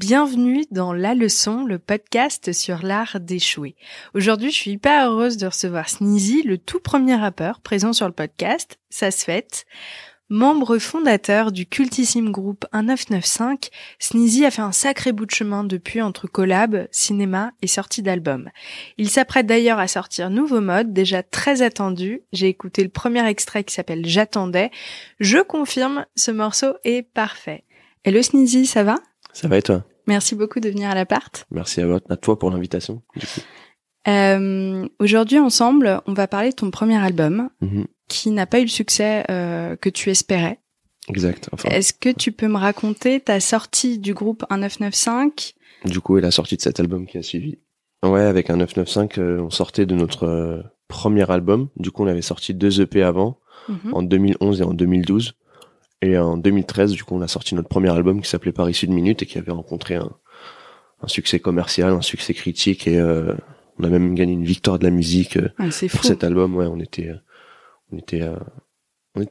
Bienvenue dans La Leçon, le podcast sur l'art d'échouer. Aujourd'hui, je suis hyper heureuse de recevoir Sneezy, le tout premier rappeur présent sur le podcast. Ça se fête. Membre fondateur du cultissime groupe 1995, Sneezy a fait un sacré bout de chemin depuis entre collab, cinéma et sortie d'album. Il s'apprête d'ailleurs à sortir Nouveau Mode, déjà très attendu. J'ai écouté le premier extrait qui s'appelle J'attendais. Je confirme, ce morceau est parfait. Hello Sneezy, ça va ? Ça va et toi ? Merci beaucoup de venir à l'appart. Merci à toi pour l'invitation. Aujourd'hui, ensemble, on va parler de ton premier album, qui n'a pas eu le succès que tu espérais. Exact. Enfin. Est-ce que tu peux me raconter ta sortie du groupe 1995 ? Du coup, et la sortie de cet album qui a suivi. Ouais, avec 1995, on sortait de notre premier album. Du coup, on avait sorti 2 EP avant, en 2011 et en 2012. Et en 2013, du coup, on a sorti notre premier album qui s'appelait Par issue de minute et qui avait rencontré un succès commercial, un succès critique et on a même gagné une victoire de la musique pour cet album. Ouais, on était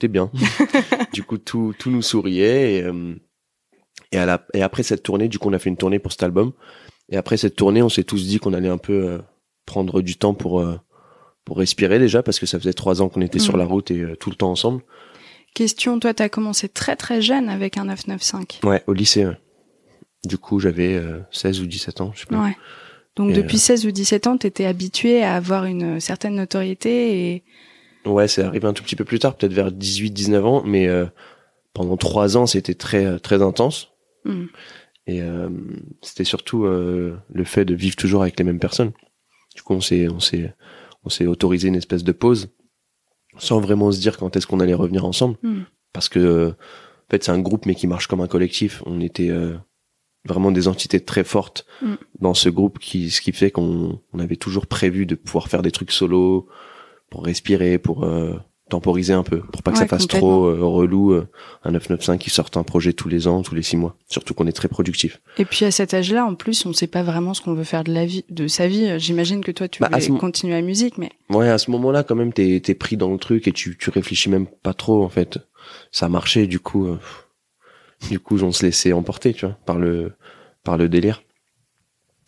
bien. Du coup, tout nous souriait et après cette tournée, du coup, on a fait une tournée pour cet album. Et après cette tournée, on s'est tous dit qu'on allait un peu prendre du temps pour respirer déjà parce que ça faisait 3 ans qu'on était sur la route et tout le temps ensemble. Question, toi, t'as commencé très très jeune avec 1995. Ouais, au lycée. Ouais. Du coup, j'avais 16 ou 17 ans, je sais pas. Ouais. Donc depuis 16 ou 17 ans, t'étais habitué à avoir une certaine notoriété et... Ouais, c'est arrivé un tout petit peu plus tard, peut-être vers 18-19 ans, mais pendant 3 ans, c'était très très intense. Et c'était surtout le fait de vivre toujours avec les mêmes personnes. Du coup, on s'est autorisé une espèce de pause, sans vraiment se dire quand est-ce qu'on allait revenir ensemble. Parce que, en fait, c'est un groupe, mais qui marche comme un collectif. On était vraiment des entités très fortes dans ce groupe, ce qui fait qu'on avait toujours prévu de pouvoir faire des trucs solo, pour respirer, pour temporiser un peu, pour pas que ça fasse trop relou. Un 995 qui sorte un projet tous les ans, tous les 6 mois. Surtout qu'on est très productif. Et puis à cet âge-là, en plus, on sait pas vraiment ce qu'on veut faire de sa vie. J'imagine que toi, tu voulais continuer la musique, mais... Ouais, à ce moment-là, quand même, t'es pris dans le truc et tu réfléchis même pas trop, en fait. Ça marchait, du coup, on se laissait emporter, tu vois, par le délire.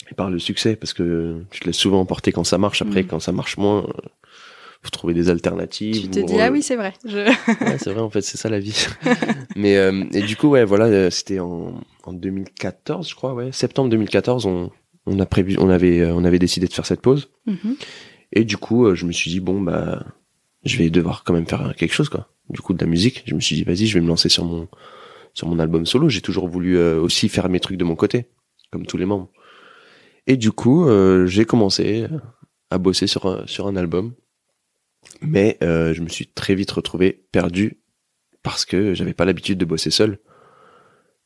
Et par le succès, parce que tu te laisses souvent emporter quand ça marche. Après, quand ça marche moins... faut trouver des alternatives. Tu te dis ah oui, c'est vrai. Ouais, c'est vrai, en fait, c'est ça la vie. Mais et du coup, ouais, voilà, c'était en 2014, je crois, ouais, septembre 2014, on avait décidé de faire cette pause. Et du coup, je me suis dit bon bah je vais devoir quand même faire quelque chose, quoi. Du coup, de la musique, je me suis dit vas-y, je vais me lancer sur mon album solo. J'ai toujours voulu aussi faire mes trucs de mon côté, comme tous les membres. Et du coup, j'ai commencé à bosser sur un album. Mais je me suis très vite retrouvé perdu parce que j'avais pas l'habitude de bosser seul.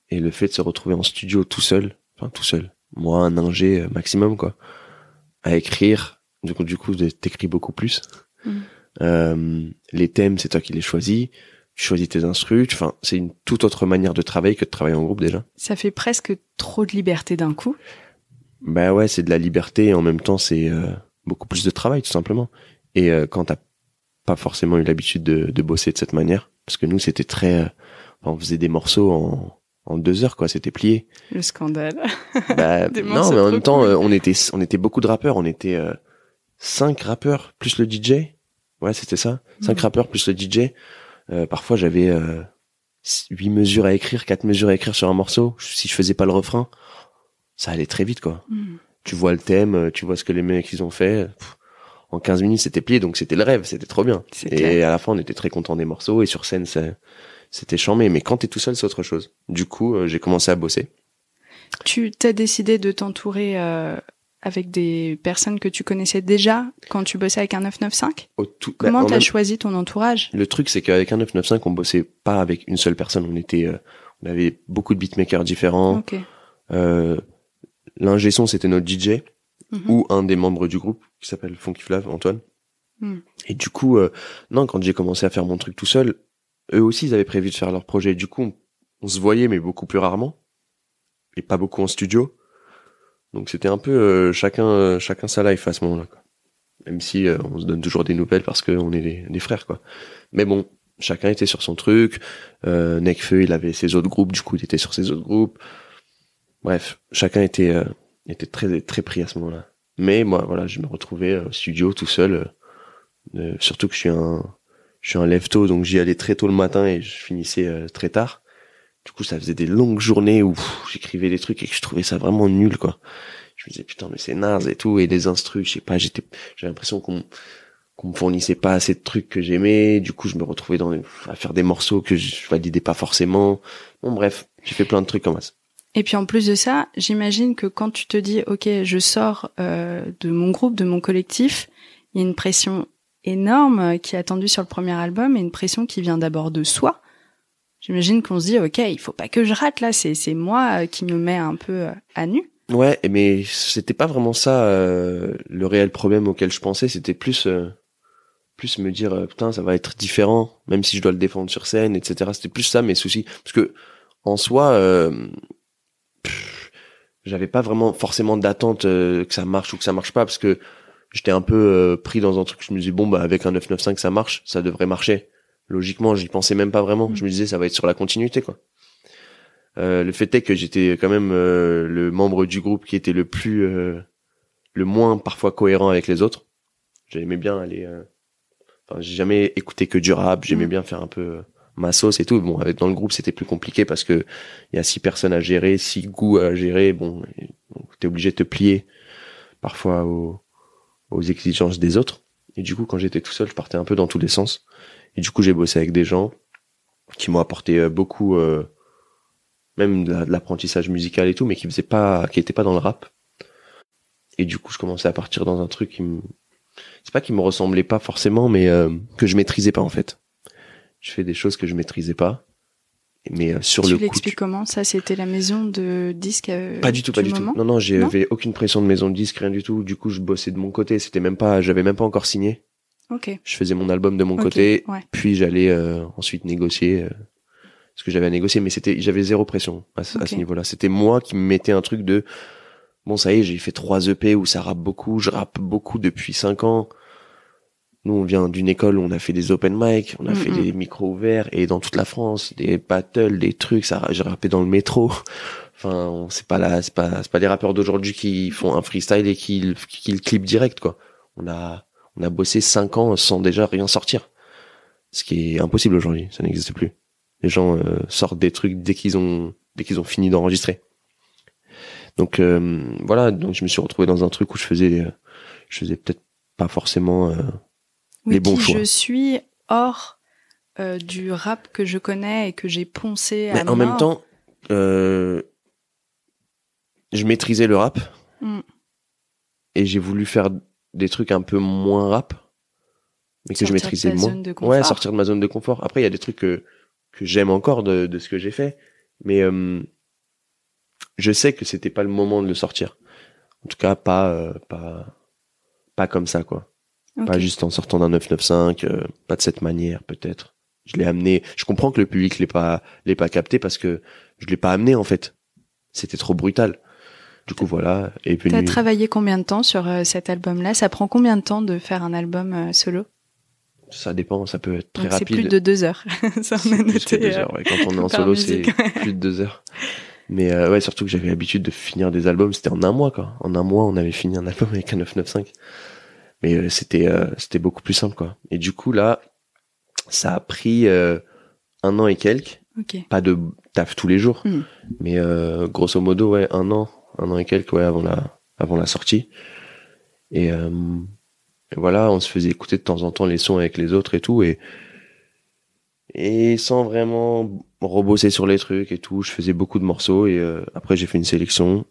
Et le fait de se retrouver en studio tout seul, moi un ingé maximum quoi, à écrire, du coup t'écris beaucoup plus. Les thèmes c'est toi qui les choisis, tu choisis tes instrus, c'est une toute autre manière de travailler que de travailler en groupe déjà. Ça fait presque trop de liberté d'un coup. Bah ouais, c'est de la liberté et en même temps c'est beaucoup plus de travail tout simplement. Et quand t'as pas forcément eu l'habitude de bosser de cette manière, parce que nous c'était très on faisait des morceaux en 2 heures quoi, c'était plié. Le scandale. Bah non, mais en même temps on était beaucoup de rappeurs, on était 5 rappeurs plus le DJ. Ouais, c'était ça. 5 rappeurs plus le DJ. Parfois j'avais 8 mesures à écrire, 4 mesures à écrire sur un morceau. Si je faisais pas le refrain, ça allait très vite quoi. Tu vois le thème, tu vois ce que les mecs ils ont fait. En 15 minutes, c'était plié, donc c'était le rêve, c'était trop bien. Et à la fin, on était très contents des morceaux, et sur scène, c'était charmé. Mais quand t'es tout seul, c'est autre chose. Du coup, j'ai commencé à bosser. Tu t'as décidé de t'entourer avec des personnes que tu connaissais déjà quand tu bossais avec un 995 ? Comment t'as choisi ton entourage ? Le truc, c'est qu'avec un 995, on bossait pas avec une seule personne. On avait beaucoup de beatmakers différents. Okay. L'ingé son, c'était notre DJ. Ou un des membres du groupe qui s'appelle Funky Flav, Antoine. Et du coup, quand j'ai commencé à faire mon truc tout seul, eux aussi ils avaient prévu de faire leur projet. Du coup, on se voyait mais beaucoup plus rarement et pas beaucoup en studio. Donc c'était un peu chacun sa life à ce moment-là, quoi. Même si on se donne toujours des nouvelles parce qu'on est des frères, quoi. Mais bon, chacun était sur son truc. Nekfeu, il avait ses autres groupes, du coup il était sur ses autres groupes. Bref, chacun était très très pris à ce moment-là. Mais moi, voilà, je me retrouvais au studio tout seul. Surtout que je suis un lève-tôt, donc j'y allais très tôt le matin et je finissais très tard. Du coup, ça faisait des longues journées où j'écrivais des trucs et que je trouvais ça vraiment nul, quoi. Je me disais, putain, mais c'est naze et tout, et les instrus, je sais pas, j'avais l'impression qu'on me fournissait pas assez de trucs que j'aimais. Du coup, je me retrouvais à faire des morceaux que je validais pas forcément. Bon, bref, j'ai fait plein de trucs comme ça. Et puis en plus de ça, j'imagine que quand tu te dis, ok, je sors de mon groupe, de mon collectif, il y a une pression énorme qui est attendue sur le premier album et une pression qui vient d'abord de soi. J'imagine qu'on se dit, ok, il faut pas que je rate là, c'est moi qui me mets un peu à nu. Ouais, mais c'était pas vraiment ça le réel problème auquel je pensais. C'était plus me dire putain, ça va être différent, même si je dois le défendre sur scène, etc. C'était plus ça mes soucis, parce que en soi, j'avais pas vraiment forcément d'attente que ça marche ou que ça marche pas, parce que j'étais un peu pris dans un truc. Je me disais bon bah avec un 995 ça marche, ça devrait marcher. Logiquement, j'y pensais même pas vraiment. Je me disais ça va être sur la continuité, quoi. Le fait est que j'étais quand même le membre du groupe qui était le moins parfois cohérent avec les autres. J'aimais bien aller j'ai jamais écouté que du rap, j'aimais bien faire un peu ma sauce et tout. Bon, dans le groupe, c'était plus compliqué parce que il y a 6 personnes à gérer, 6 goûts à gérer. Bon, t'es obligé de te plier parfois aux exigences des autres. Et du coup, quand j'étais tout seul, je partais un peu dans tous les sens. Et du coup, j'ai bossé avec des gens qui m'ont apporté beaucoup, même de l'apprentissage musical et tout, mais qui étaient pas dans le rap. Et du coup, je commençais à partir dans un truc c'est pas qui me ressemblait pas forcément, mais que je maîtrisais pas en fait. Je fais des choses que je maîtrisais pas, mais sur le coup. Tu l'expliques comment? Ça, c'était la maison de disques. Pas du tout. Non, j'avais aucune pression de maison de disques, rien du tout. Du coup, je bossais de mon côté. J'avais même pas encore signé. Ok. Je faisais mon album de mon côté, puis j'allais ensuite négocier ce que j'avais à négocier, mais j'avais zéro pression à ce niveau-là. C'était moi qui me mettais un truc de bon, ça y est, j'ai fait 3 EP où ça rappe beaucoup, je rappe beaucoup depuis 5 ans. Nous, on vient d'une école où on a fait des open mic, on a fait des micros ouverts, et dans toute la France, des battles, des trucs, j'ai rappé dans le métro. Enfin, c'est pas les rappeurs d'aujourd'hui qui font un freestyle et qui le clip direct, quoi. On a bossé 5 ans sans déjà rien sortir. Ce qui est impossible aujourd'hui, ça n'existe plus. Les gens sortent des trucs dès qu'ils ont fini d'enregistrer. Donc voilà, donc je me suis retrouvé dans un truc où je faisais peut-être pas forcément les bons choix. Je suis hors du rap que je connais et que j'ai poncé à mort. En même temps, je maîtrisais le rap et j'ai voulu faire des trucs un peu moins rap, mais que je maîtrisais moins. Ouais, sortir de ma zone de confort. Après, il y a des trucs que j'aime encore de ce que j'ai fait, mais je sais que c'était pas le moment de le sortir. En tout cas, pas comme ça, quoi. Okay. Pas juste en sortant d'un 995, pas de cette manière, peut-être. Je l'ai amené. Je comprends que le public l'ait pas capté parce que je l'ai pas amené, en fait. C'était trop brutal. Du coup, voilà. Et puis. T'as travaillé combien de temps sur cet album-là? Ça prend combien de temps de faire un album solo? Ça dépend, ça peut être très rapide. C'est plus de 2 heures. Ça, on a noté. Plus de 2 heures, ouais. Quand on est en solo, c'est plus de 2 heures. Mais ouais, surtout que j'avais l'habitude de finir des albums, c'était en un mois, quoi. En un mois, on avait fini un album avec un 995. Mais c'était beaucoup plus simple, quoi. Et du coup, là, ça a pris 1 an et quelques. Okay. Pas de taf tous les jours. Mais grosso modo, ouais, 1 an et quelques, ouais, avant la sortie. Et voilà, on se faisait écouter de temps en temps les sons avec les autres et tout. Et sans vraiment rebosser sur les trucs et tout, je faisais beaucoup de morceaux et après j'ai fait une sélection,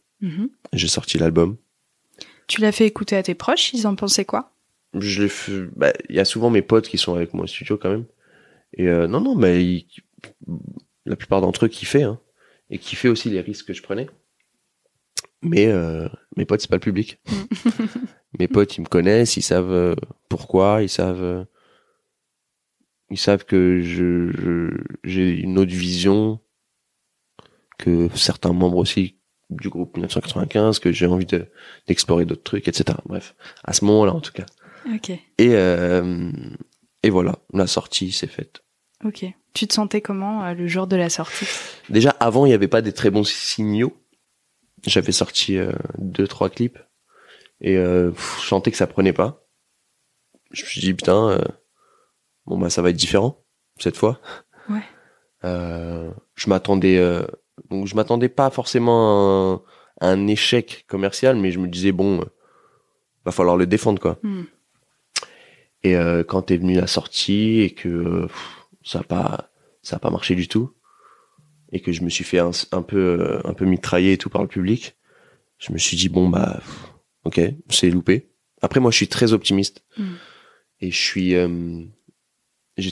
j'ai sorti l'album. Tu l'as fait écouter à tes proches, ils en pensaient quoi? Je l'ai fait, y a souvent mes potes qui sont avec moi au studio quand même. Et non, mais la plupart d'entre eux kiffaient, hein, et kiffaient aussi les risques que je prenais. Mais mes potes, c'est pas le public. Mes potes, ils me connaissent, ils savent pourquoi, ils savent que j'ai une autre vision que certains membres aussi du groupe 1995, que j'ai envie d'explorer d'autres trucs, etc. Bref, à ce moment-là en tout cas. Ok. Et voilà, la sortie s'est faite. Ok. Tu te sentais comment le jour de la sortie? Déjà avant, il n'y avait pas des très bons signaux. j'avais sorti 2-3 clips et je sentais que ça prenait pas. Je me suis dit putain, bon bah ça va être différent cette fois. Ouais. Je m'attendais pas forcément à un échec commercial, mais je me disais bon, va falloir le défendre quoi. Et quand est venue la sortie et que ça a pas marché du tout et que je me suis fait un peu mitrailler et tout par le public, je me suis dit bon bah ok, c'est loupé. Après moi je suis très optimiste et j'ai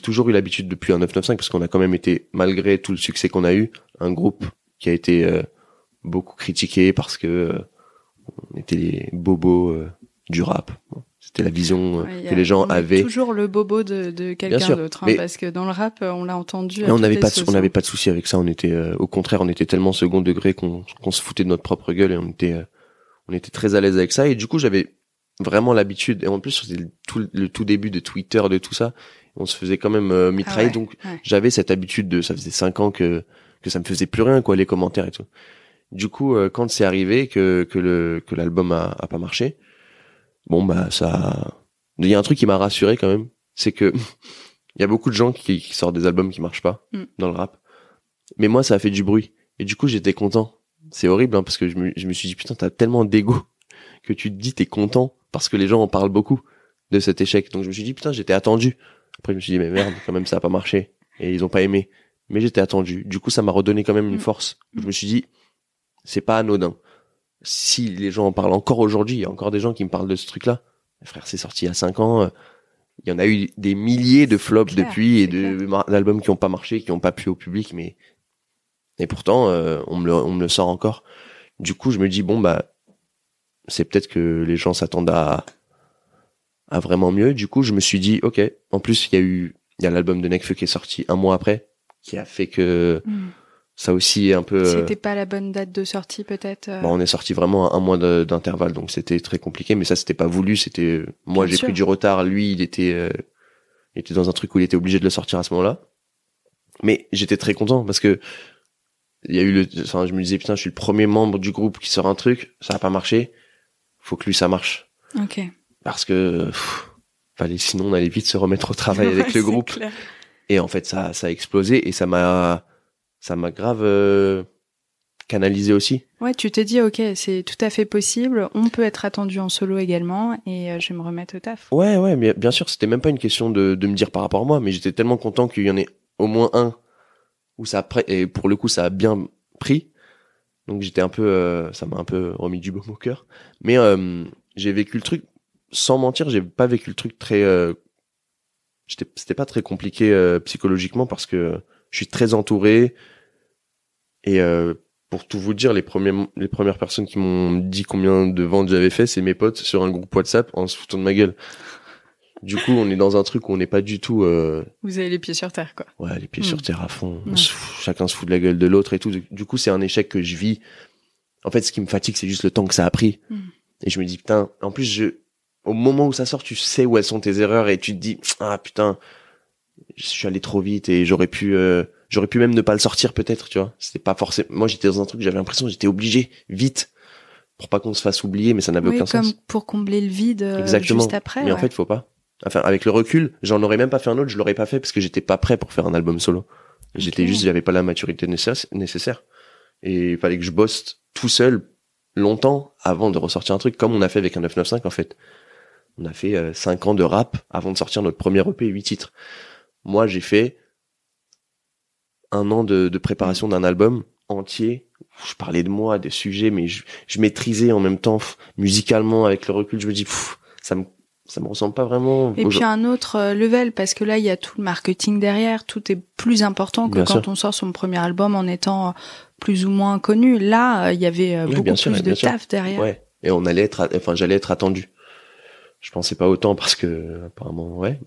toujours eu l'habitude depuis un 995 parce qu'on a quand même été, malgré tout le succès qu'on a eu, un groupe qui a été beaucoup critiqué parce que on était les bobos du rap. Bon, c'était la vision que les gens avaient. Toujours le bobo de quelqu'un d'autre, hein, parce que dans le rap, on l'a entendu. On n'avait pas de souci avec ça. On était, au contraire, on était tellement second degré qu'on se foutait de notre propre gueule et on était très à l'aise avec ça. Et du coup, j'avais vraiment l'habitude. Et en plus, c'était le tout début de Twitter, de tout ça. On se faisait quand même mitrailler. Donc, j'avais cette habitude ça faisait 5 ans que ça me faisait plus rien, quoi, les commentaires et tout. Du coup, quand c'est arrivé que l'album a pas marché, bon bah il y a un truc qui m'a rassuré quand même, c'est que il y a beaucoup de gens qui sortent des albums qui marchent pas dans le rap, mais moi ça a fait du bruit et du coup j'étais content. C'est horrible hein, parce que je me suis dit putain, t'as tellement d'ego que tu te dis t'es content parce que les gens en parlent beaucoup de cet échec. Donc je me suis dit putain, j'étais attendu. Après je me suis dit mais merde, quand même ça a pas marché et ils ont pas aimé, mais j'étais attendu. Du coup ça m'a redonné quand même une force. Je me suis dit c'est pas anodin. Si les gens en parlent encore aujourd'hui, il y a encore des gens qui me parlent de ce truc-là. Frère, c'est sorti il y a 5 ans. Il y en a eu des milliers de flops depuis et d'albums qui ont pas marché, qui ont pas plu au public, mais et pourtant on me le sort encore. Du coup, je me dis bon bah c'est peut-être que les gens s'attendent à vraiment mieux. Du coup, je me suis dit ok. En plus, il y a l'album de Nekfeu qui est sorti un mois après, qui a fait que ça aussi est un peu. C'était pas la bonne date de sortie peut-être. Bon, on est sorti vraiment à 1 mois d'intervalle, donc c'était très compliqué. Mais ça, c'était pas voulu. C'était moi, j'ai pris du retard. Lui, il était dans un truc où il était obligé de le sortir à ce moment-là. Mais j'étais très content parce que il y a eu je me disais putain, je suis le premier membre du groupe qui sort un truc, ça a pas marché. Faut que lui ça marche. Ok. Parce que sinon on allait vite se remettre au travail avec le groupe. Clair. Et en fait, ça a explosé et ça m'a grave canalisé aussi. Ouais, tu t'es dit ok, c'est tout à fait possible, on peut être attendu en solo également et je vais me remettre au taf. Ouais, mais bien sûr, c'était même pas une question de me dire par rapport à moi, mais j'étais tellement content qu'il y en ait au moins un où et pour le coup ça a bien pris. Donc j'étais un peu ça m'a un peu remis du baume au cœur. Mais j'ai vécu le truc sans mentir, j'ai pas vécu le truc très c'était pas très compliqué psychologiquement parce que je suis très entouré et pour tout vous dire, les premières personnes qui m'ont dit combien de ventes j'avais fait, c'est mes potes sur un groupe WhatsApp en se foutant de ma gueule. Du coup, on est dans un truc où on n'est pas du tout. Vous avez les pieds sur terre, quoi. Ouais, les pieds sur terre à fond. Chacun se fout de la gueule de l'autre et tout. Du coup, c'est un échec que je vis. En fait, ce qui me fatigue, c'est juste le temps que ça a pris. Et je me dis putain. En plus, au moment où ça sort, tu sais où elles sont tes erreurs et tu te dis ah putain, je suis allé trop vite et j'aurais pu même ne pas le sortir peut-être, tu vois. C'était pas forcément. Moi, j'étais dans un truc, j'avais l'impression que j'étais obligé vite pour pas qu'on se fasse oublier, mais ça n'avait aucun sens. Comme pour combler le vide. Exactement. Juste après. Mais en fait, faut pas. Enfin, avec le recul, j'en aurais même pas fait un autre, je l'aurais pas fait parce que j'étais pas prêt pour faire un album solo. J'avais pas la maturité nécessaire. Et il fallait que je bosse tout seul longtemps avant de ressortir un truc comme on a fait avec un 995 en fait. On a fait 5 ans de rap avant de sortir notre premier EP 8 titres. Moi, j'ai fait 1 an de préparation d'un album entier. Je parlais de moi, des sujets, mais je maîtrisais en même temps musicalement avec le recul. Je me dis, ça me ressemble pas vraiment. Et puis un autre level, parce que là, il y a tout le marketing derrière, tout est plus important que bien quand sûr. On sort son premier album en étant plus ou moins connu. Là, il y avait beaucoup plus de taf derrière. Ouais. Et j'allais être attendu. Je pensais pas autant parce que, apparemment, ouais,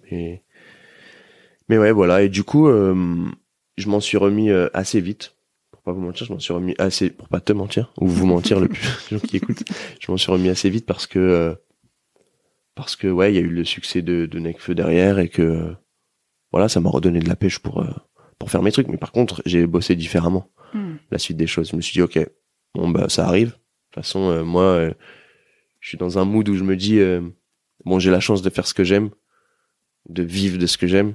mais ouais, voilà. Et du coup, je m'en suis remis assez vite. Pour pas vous mentir, je m'en suis remis assez, pour pas te mentir, ou vous mentir les gens qui écoutent. Je m'en suis remis assez vite parce que ouais, il y a eu le succès de Nekfeu derrière et que voilà, ça m'a redonné de la pêche pour faire mes trucs. Mais par contre, j'ai bossé différemment la suite des choses. Je me suis dit ok, bon bah ça arrive, toute façon, moi, je suis dans un mood où je me dis, bon, j'ai la chance de faire ce que j'aime, de vivre de ce que j'aime.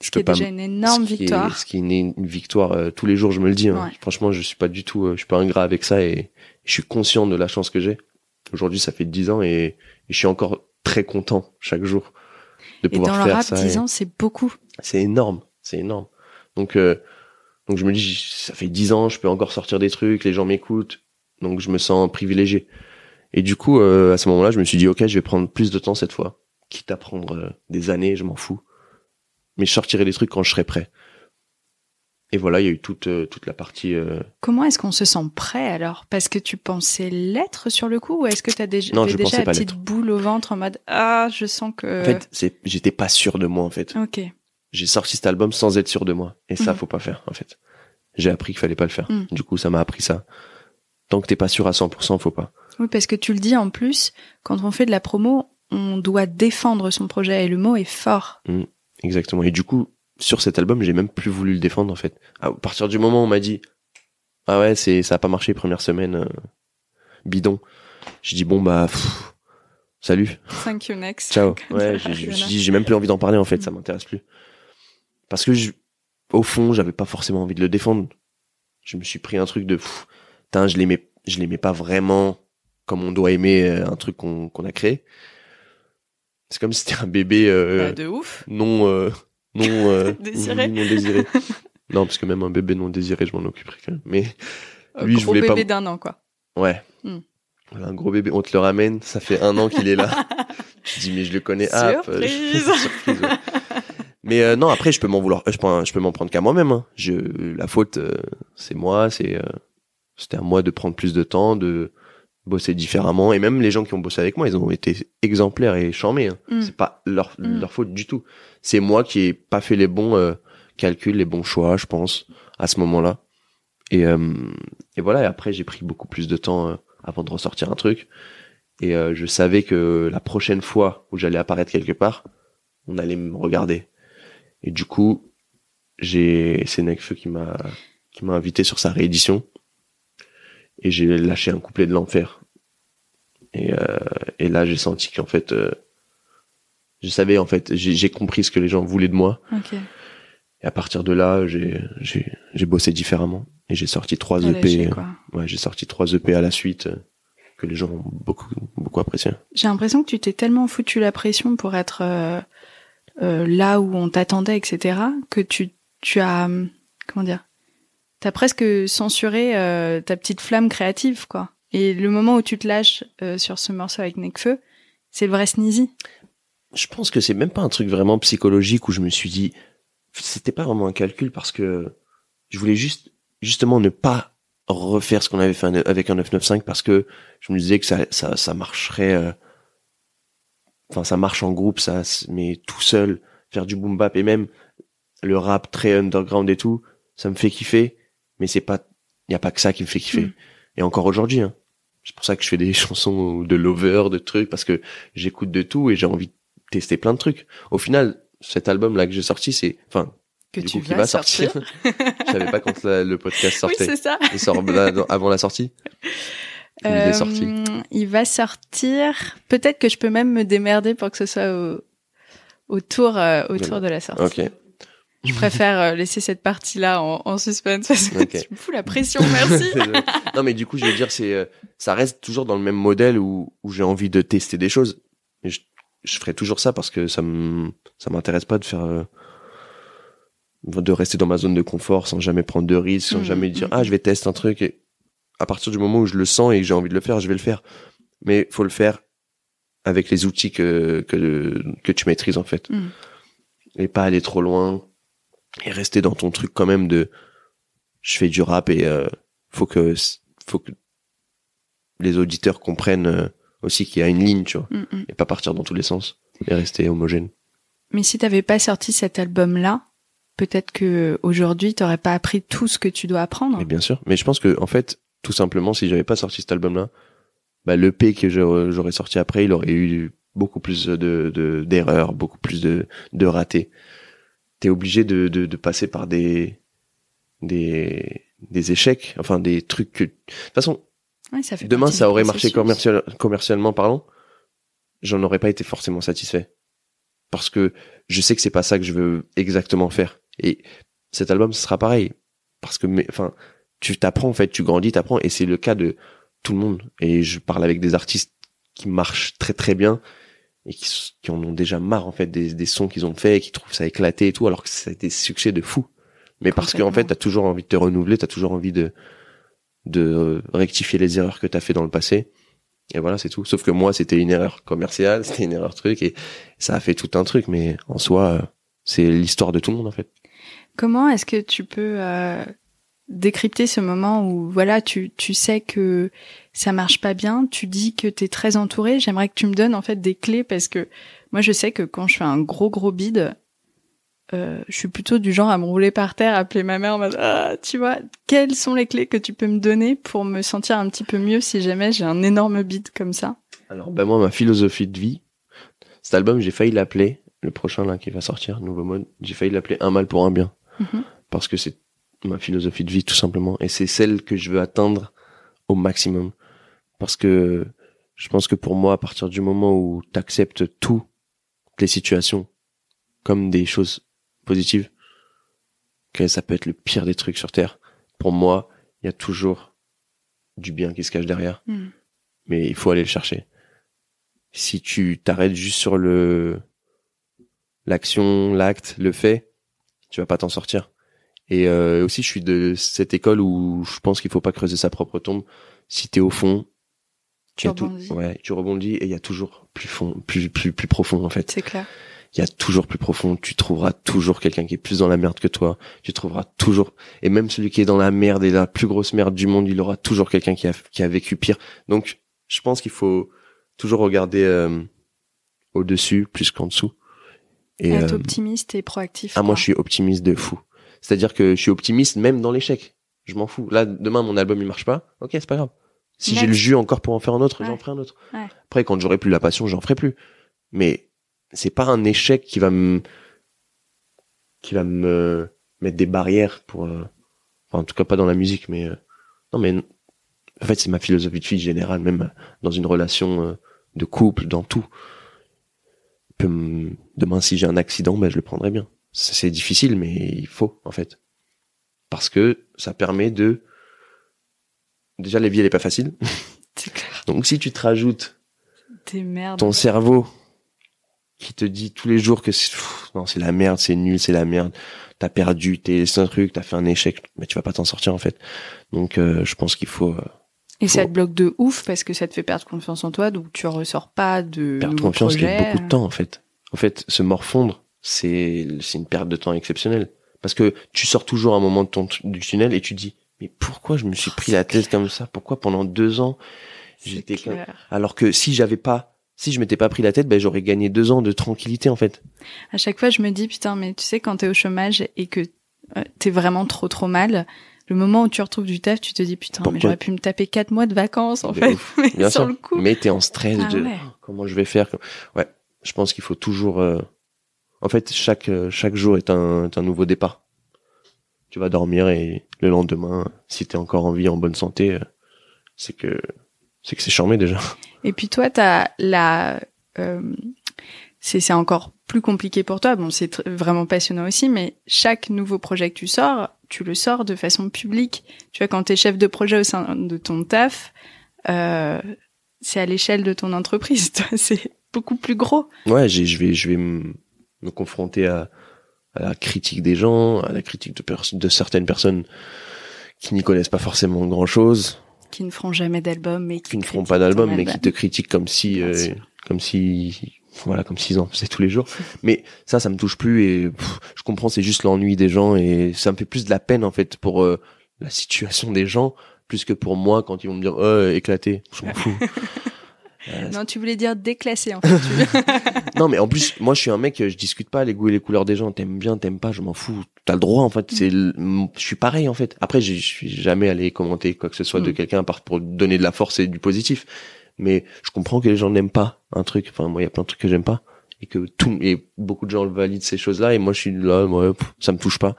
Ce qui est déjà une énorme victoire. Ce qui est une victoire, tous les jours, je me le dis. Hein. Ouais. Franchement, je suis pas du tout, je suis pas ingrat avec ça et je suis conscient de la chance que j'ai. Aujourd'hui, ça fait 10 ans et je suis encore très content chaque jour de pouvoir faire ça. Et dans le rap, 10 ans, c'est beaucoup. C'est énorme, c'est énorme. Donc je me dis, ça fait 10 ans, je peux encore sortir des trucs, les gens m'écoutent, donc je me sens privilégié. Et du coup, à ce moment-là, je me suis dit, ok, je vais prendre plus de temps cette fois, quitte à prendre des années, je m'en fous. Mais je sortirai des trucs quand je serai prêt. Et voilà, il y a eu toute la partie... Comment est-ce qu'on se sent prêt alors? Parce que tu pensais l'être sur le coup, ou est-ce que tu as déjà la petite boule au ventre en mode « Ah, je sens que... » En fait, j'étais pas sûr de moi, en fait. Ok. J'ai sorti cet album sans être sûr de moi. Et ça, faut pas faire, en fait. J'ai appris qu'il fallait pas le faire. Du coup, ça m'a appris ça. Tant que t'es pas sûr à 100%, faut pas. Oui, parce que tu le dis en plus, quand on fait de la promo, on doit défendre son projet et le mot est fort. Exactement. Et du coup, sur cet album, j'ai même plus voulu le défendre, en fait. À partir du moment où on m'a dit, ah ouais, ça a pas marché première semaine, bidon. J'ai dit, bon, bah, salut. Thank you, next. Ciao. Ouais, j'ai même plus envie d'en parler, en fait, ça m'intéresse plus. Parce que, au fond, j'avais pas forcément envie de le défendre. Je me suis pris un truc de, putain, je l'aimais pas vraiment comme on doit aimer un truc qu'on a créé. C'est comme si c'était un bébé, de ouf. non désiré. non désiré. Non, parce que même un bébé non désiré, je m'en occuperai quand même. Mais lui, je voulais pas. Gros bébé d'1 an, quoi. Ouais. Voilà, un gros bébé, on te le ramène, ça fait 1 an qu'il est là. Tu te dis, mais je le connais. Surprise. Surprise. Ouais. Mais non, après, je peux m'en vouloir. Je peux m'en prendre qu'à moi-même. Hein. La faute, c'est moi. C'était à moi de prendre plus de temps, de bosser différemment. Et même les gens qui ont bossé avec moi, ils ont été exemplaires et charmés. Hein. C'est pas leur faute du tout. C'est moi qui ai pas fait les bons calculs, les bons choix, je pense, à ce moment-là. Et voilà. Et après, j'ai pris beaucoup plus de temps avant de ressortir un truc. Et je savais que la prochaine fois où j'allais apparaître quelque part, on allait me regarder. Et du coup, c'est Nekfeu qui m'a invité sur sa réédition. Et j'ai lâché un couplet de l'enfer. Et là, j'ai senti qu'en fait, je savais, en fait, j'ai compris ce que les gens voulaient de moi. Okay. Et à partir de là, j'ai bossé différemment. Et j'ai sorti 3 EP. J'ai sorti 3 EP à la suite, que les gens ont beaucoup apprécié. J'ai l'impression que tu t'es tellement foutu la pression pour être là où on t'attendait, etc., que tu as, comment dire, t'as presque censuré ta petite flamme créative, quoi. Et le moment où tu te lâches sur ce morceau avec Nekfeu, c'est le vrai Sneezy. Je pense que c'est même pas un truc vraiment psychologique où je me suis dit, c'était pas vraiment un calcul parce que je voulais justement ne pas refaire ce qu'on avait fait avec un 995 parce que je me disais que ça marcherait, enfin ça marche en groupe, ça, mais tout seul, faire du boom bap et même le rap très underground et tout, ça me fait kiffer, mais y a pas que ça qui me fait kiffer. Et encore aujourd'hui, hein. C'est pour ça que je fais des chansons de lover, de trucs, parce que j'écoute de tout et j'ai envie de tester plein de trucs. Au final, cet album-là que j'ai sorti, qui va sortir. Je savais pas quand le podcast sortait. Oui, c'est ça. Il sort avant la sortie. Il est sorti. Il va sortir. Peut-être que je peux même me démerder pour que ce soit autour de la sortie. Ok. Je préfère laisser cette partie-là en suspense parce que tu me fous la pression, merci. Non, mais du coup, je veux dire, ça reste toujours dans le même modèle où j'ai envie de tester des choses. Et je ferai toujours ça parce que ça m'intéresse pas de rester dans ma zone de confort sans jamais prendre de risques, sans jamais dire, je vais tester un truc et à partir du moment où je le sens et que j'ai envie de le faire, je vais le faire. Mais faut le faire avec les outils que tu maîtrises, en fait. Et pas aller trop loin. Et rester dans ton truc quand même je fais du rap et faut que les auditeurs comprennent aussi qu'il y a une ligne, tu vois, et pas partir dans tous les sens et rester homogène. Mais si t'avais pas sorti cet album-là, peut-être que aujourd'hui t'aurais pas appris tout ce que tu dois apprendre. Mais bien sûr, mais je pense que en fait, tout simplement, si j'avais pas sorti cet album-là, l'EP que j'aurais sorti après, il aurait eu beaucoup plus d'erreurs, beaucoup plus de ratés. T'es obligé de passer par des échecs, enfin des trucs que... De toute façon, Ouais, ça fait demain, ça aurait marché processus. commercialement parlant, j'en aurais pas été forcément satisfait. Parce que je sais que c'est pas ça que je veux exactement faire. Et cet album, ce sera pareil. Parce que, enfin, tu t'apprends, en fait, tu grandis, t'apprends, et c'est le cas de tout le monde. Et je parle avec des artistes qui marchent très très bien, et qui en ont déjà marre, en fait, des sons qu'ils ont fait, et qui trouvent ça éclaté et tout, alors que ça a été succès de fou. Mais parce qu'en fait, t'as toujours envie de te renouveler, t'as toujours envie de rectifier les erreurs que t'as fait dans le passé. Et voilà, c'est tout. Sauf que moi, c'était une erreur commerciale, c'était une erreur truc, et ça a fait tout un truc, mais en soi, c'est l'histoire de tout le monde, en fait. Comment est-ce que tu peux décrypter ce moment où, voilà, tu sais que ça marche pas bien, tu dis que t'es très entouré. J'aimerais que tu me donnes, en fait, des clés, parce que moi, je sais que quand je fais un gros bide, je suis plutôt du genre à me rouler par terre, appeler ma mère en mode tu vois, quelles sont les clés que tu peux me donner pour me sentir un petit peu mieux si jamais j'ai un énorme bide comme ça? Alors, moi, ma philosophie de vie, cet album, j'ai failli l'appeler, le prochain là qui va sortir, nouveau mode, j'ai failli l'appeler Un mal pour un bien. Parce que c'est ma philosophie de vie, tout simplement. Et c'est celle que je veux atteindre au maximum. Parce que je pense que pour moi, à partir du moment où t'acceptes toutes les situations comme des choses positives, que ça peut être le pire des trucs sur Terre, pour moi, il y a toujours du bien qui se cache derrière. Mais il faut aller le chercher. Si tu t'arrêtes juste sur l'action, l'acte, le fait, tu vas pas t'en sortir. Et aussi, je suis de cette école où je pense qu'il faut pas creuser sa propre tombe. Si t'es au fond, tu rebondis. Tu rebondis, et il y a toujours plus profond, en fait. C'est clair. Il y a toujours plus profond. Tu trouveras toujours quelqu'un qui est plus dans la merde que toi. Tu trouveras toujours, et même celui qui est dans la merde et la plus grosse merde du monde, il aura toujours quelqu'un qui a vécu pire. Donc, je pense qu'il faut toujours regarder au-dessus plus qu'en dessous. Et être optimiste et proactif. Moi, je suis optimiste de fou. C'est-à-dire que je suis optimiste même dans l'échec. Je m'en fous. Là, demain, mon album, il marche pas. Ok, c'est pas grave. Si j'ai le jus encore pour en faire un autre, j'en ferai un autre. Ouais. Après, quand j'aurai plus la passion, j'en ferai plus. Mais c'est pas un échec qui va me mettre des barrières pour, enfin, en tout cas pas dans la musique, mais non, mais en fait, c'est ma philosophie de vie générale, même dans une relation de couple, dans tout. Demain, si j'ai un accident, je le prendrai bien. C'est difficile, mais il faut, en fait. Parce que ça permet déjà, la vie, elle est pas facile. C'est clair. Donc, si tu te rajoutes ton cerveau qui te dit tous les jours que non, c'est la merde, c'est nul, c'est la merde, t'as perdu, c'est un truc, t'as fait un échec, mais tu vas pas t'en sortir, en fait. Donc, je pense qu'il faut... ça te bloque de ouf parce que ça te fait perdre confiance en toi, donc tu ressors pas de perdre confiance et beaucoup de temps, en fait. En fait, se morfondre, c'est une perte de temps exceptionnelle. Parce que tu sors toujours à un moment du tunnel et tu dis, mais pourquoi je me suis pris la tête comme ça? Pourquoi pendant 2 ans, j'étais alors que si je m'étais pas pris la tête, j'aurais gagné 2 ans de tranquillité, en fait. À chaque fois, je me dis, putain, mais tu sais, quand t'es au chômage et que t'es vraiment trop mal, le moment où tu retrouves du taf, tu te dis, putain, mais j'aurais pu me taper 4 mois de vacances, en fait. Mais bien sur sûr. le coup. Mais t'es en stress comment je vais faire? Ouais. Je pense qu'il faut toujours, en fait, chaque jour est un nouveau départ. Tu vas dormir et le lendemain, si t'es encore en vie, en bonne santé, c'est que c'est charmé déjà. Et puis toi, c'est encore plus compliqué pour toi. Bon, c'est vraiment passionnant aussi, mais chaque nouveau projet que tu le sors de façon publique. Tu vois, quand t'es chef de projet au sein de ton taf, c'est à l'échelle de ton entreprise. Toi, c'est beaucoup plus gros. Ouais, je vais me confronter à la critique des gens, à la critique de certaines personnes qui n'y connaissent pas forcément grand chose, qui ne feront jamais d'album, mais qui ne feront pas d'album, mais qui te critiquent comme s'ils en faisaient tous les jours. Mais ça me touche plus, et je comprends, c'est juste l'ennui des gens, et ça me fait plus de la peine, en fait, pour la situation des gens, plus que pour moi quand ils vont me dire éclaté, je m'en fous. Non, tu voulais dire déclassé, en fait. Non, mais en plus, moi, je suis un mec, je discute pas les goûts et les couleurs des gens. T'aimes bien, t'aimes pas, je m'en fous. T'as le droit, en fait. Je suis pareil, en fait. Après, je suis jamais allé commenter quoi que ce soit de quelqu'un, à part pour donner de la force et du positif. Mais je comprends que les gens n'aiment pas un truc. Enfin, moi, il y a plein de trucs que j'aime pas. Et beaucoup de gens valident ces choses-là. Et moi, je suis là, ça me touche pas.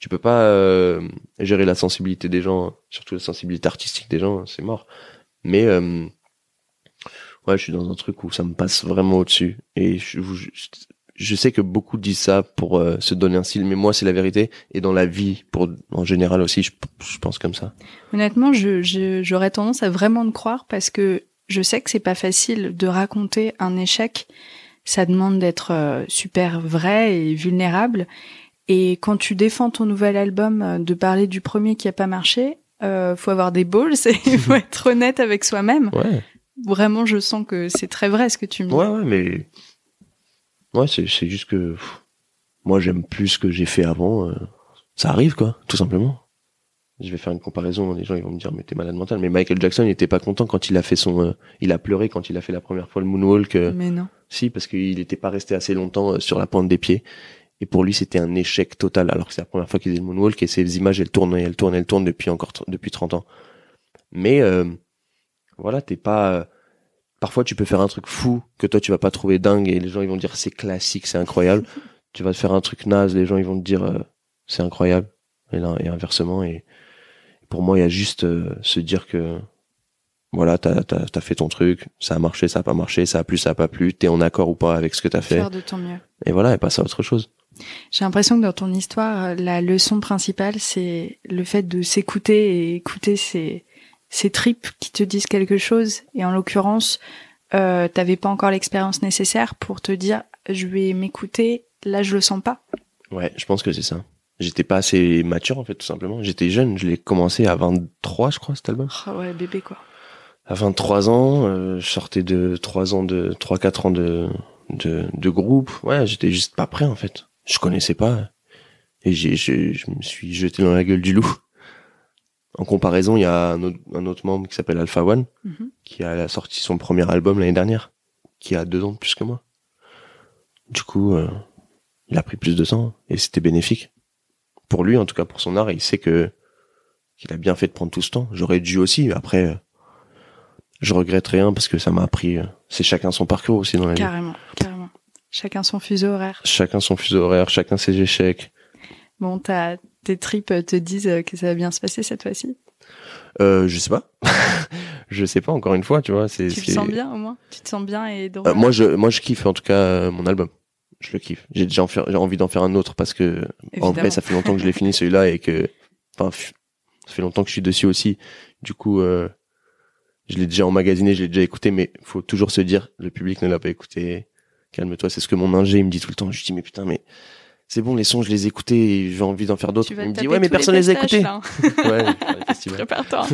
Tu peux pas gérer la sensibilité des gens, surtout la sensibilité artistique des gens, c'est mort. Mais ouais, je suis dans un truc où ça me passe vraiment au-dessus. Et je sais que beaucoup disent ça pour se donner un style, mais moi c'est la vérité. Et dans la vie, en général aussi, je pense comme ça. Honnêtement, j'aurais tendance à vraiment te croire parce que je sais que c'est pas facile de raconter un échec. Ça demande d'être super vrai et vulnérable. Et quand tu défends ton nouvel album, de parler du premier qui a pas marché, faut avoir des balls et il faut être honnête avec soi-même. Ouais. Vraiment, je sens que c'est très vrai ce que tu me dis. Ouais, mais ouais, c'est juste que moi j'aime plus ce que j'ai fait avant. Ça arrive quoi, tout simplement. Je vais faire une comparaison, les gens ils vont me dire mais t'es malade mental. Mais Michael Jackson il était pas content quand il a fait il a pleuré quand il a fait la première fois le moonwalk. Mais non. Si, parce qu'il était pas resté assez longtemps sur la pointe des pieds. Et pour lui c'était un échec total, alors que c'est la première fois qu'il faisait le moonwalk et ces images elles tournent depuis 30 ans. Mais voilà, t'es pas... Parfois, tu peux faire un truc fou que toi, tu vas pas trouver dingue et les gens, ils vont dire c'est classique, c'est incroyable. Tu vas te faire un truc naze, les gens, ils vont te dire c'est incroyable. Et là, et inversement. Et pour moi, il y a juste se dire que voilà, t'as fait ton truc, ça a marché, ça a pas marché, ça a plu, ça a pas plu, t'es en accord ou pas avec ce que t'as fait. Faire de ton mieux. Et voilà, et passer à autre chose. J'ai l'impression que dans ton histoire, la leçon principale, c'est le fait de s'écouter et écouter ces tripes qui te disent quelque chose. Et en l'occurrence, t'avais pas encore l'expérience nécessaire pour te dire je vais m'écouter, là je le sens pas. Ouais, je pense que c'est ça. J'étais pas assez mature en fait, tout simplement. J'étais jeune, je l'ai commencé à 23 je crois cet album. Ah ouais, bébé quoi. À 23 ans, je sortais de 3 ans de 3-4 ans de groupe. Ouais, j'étais juste pas prêt en fait. Je connaissais pas et je me suis jeté dans la gueule du loup. En comparaison, il y a un autre membre qui s'appelle Alpha One, qui a sorti son premier album l'année dernière, qui a 2 ans de plus que moi. Du coup, il a pris plus de temps et c'était bénéfique. Pour lui, en tout cas pour son art, il sait qu'il a bien fait de prendre tout ce temps. J'aurais dû aussi, mais après, je regrette rien parce que ça m'a appris. C'est chacun son parcours aussi dans la vie. Carrément. Chacun son fuseau horaire. Chacun ses échecs. Bon, tes tripes te disent que ça va bien se passer cette fois-ci? Je sais pas. Je sais pas, encore une fois, tu vois. Tu te sens bien au moins? Tu te sens bien et drôle? Moi, je kiffe en tout cas mon album. Je le kiffe. J'ai déjà envie d'en faire un autre parce que évidemment. En vrai, ça fait longtemps que je l'ai fini celui-là et que, enfin, ça fait longtemps que je suis dessus aussi. Du coup, je l'ai déjà emmagasiné, je l'ai déjà écouté, mais faut toujours se dire, le public ne l'a pas écouté. Calme-toi, c'est ce que mon ingé il me dit tout le temps. Je dis mais putain, mais c'est bon, les sons, je les ai écoutés et j'ai envie d'en faire d'autres. Il me dit ouais, mais personne les a écoutés. Ouais, prépare-toi.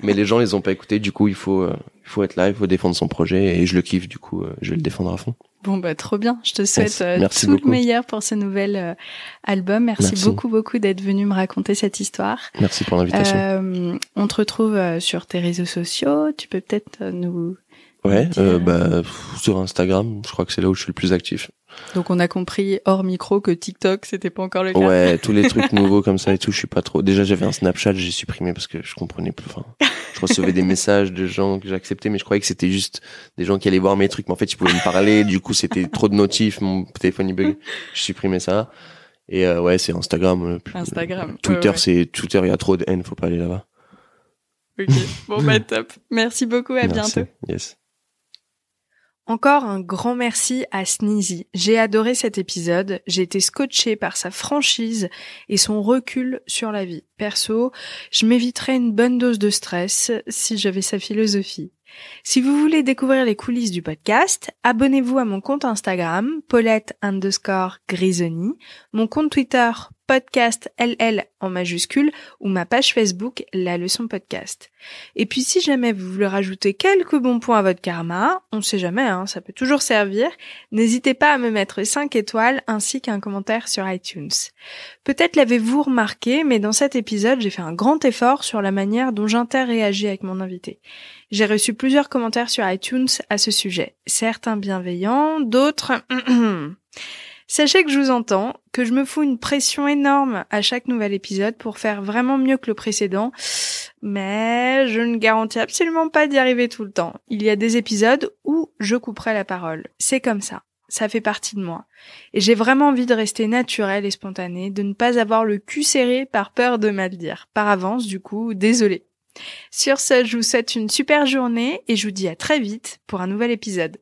Mais les gens les ont pas écoutés, du coup il faut être là, il faut défendre son projet et je le kiffe, du coup je vais le défendre à fond. Bon bah trop bien, je te souhaite tout le meilleur pour ce nouvel album. Merci beaucoup d'être venu me raconter cette histoire. Merci pour l'invitation. On te retrouve sur tes réseaux sociaux, tu peux peut-être nous... Ouais, sur Instagram, je crois que c'est là où je suis le plus actif. Donc on a compris hors micro que TikTok c'était pas encore le cas. Ouais, tous les trucs nouveaux comme ça et tout, je suis pas trop. Déjà j'avais un Snapchat, j'ai supprimé parce que je comprenais plus. Enfin, je recevais des messages de gens que j'acceptais, mais je croyais que c'était juste des gens qui allaient voir mes trucs, mais en fait ils pouvaient me parler. Du coup c'était trop de notifs, mon téléphone il bug. J'ai supprimé ça. Et ouais, c'est Instagram. Twitter, Twitter, il y a trop de haine, faut pas aller là-bas. Ok, bon bah top. Merci beaucoup, à bientôt. Yes. Encore un grand merci à Sneezy. J'ai adoré cet épisode, j'ai été scotchée par sa franchise et son recul sur la vie. Perso, je m'éviterais une bonne dose de stress si j'avais sa philosophie. Si vous voulez découvrir les coulisses du podcast, abonnez-vous à mon compte Instagram, Paulette_Grisoni, mon compte Twitter, podcast LL en majuscule, ou ma page Facebook, La Leçon Podcast. Et puis si jamais vous voulez rajouter quelques bons points à votre karma, on sait jamais, ça peut toujours servir, n'hésitez pas à me mettre 5 étoiles ainsi qu'un commentaire sur iTunes. Peut-être l'avez-vous remarqué, mais dans cet épisode, j'ai fait un grand effort sur la manière dont j'interréagis avec mon invité. J'ai reçu plusieurs commentaires sur iTunes à ce sujet. Certains bienveillants, d'autres... Sachez que je vous entends, que je me fous une pression énorme à chaque nouvel épisode pour faire vraiment mieux que le précédent, mais je ne garantis absolument pas d'y arriver tout le temps. Il y a des épisodes où je couperai la parole. C'est comme ça. Ça fait partie de moi. Et j'ai vraiment envie de rester naturelle et spontanée, de ne pas avoir le cul serré par peur de mal dire. Par avance, du coup, désolée. Sur ce, je vous souhaite une super journée et je vous dis à très vite pour un nouvel épisode.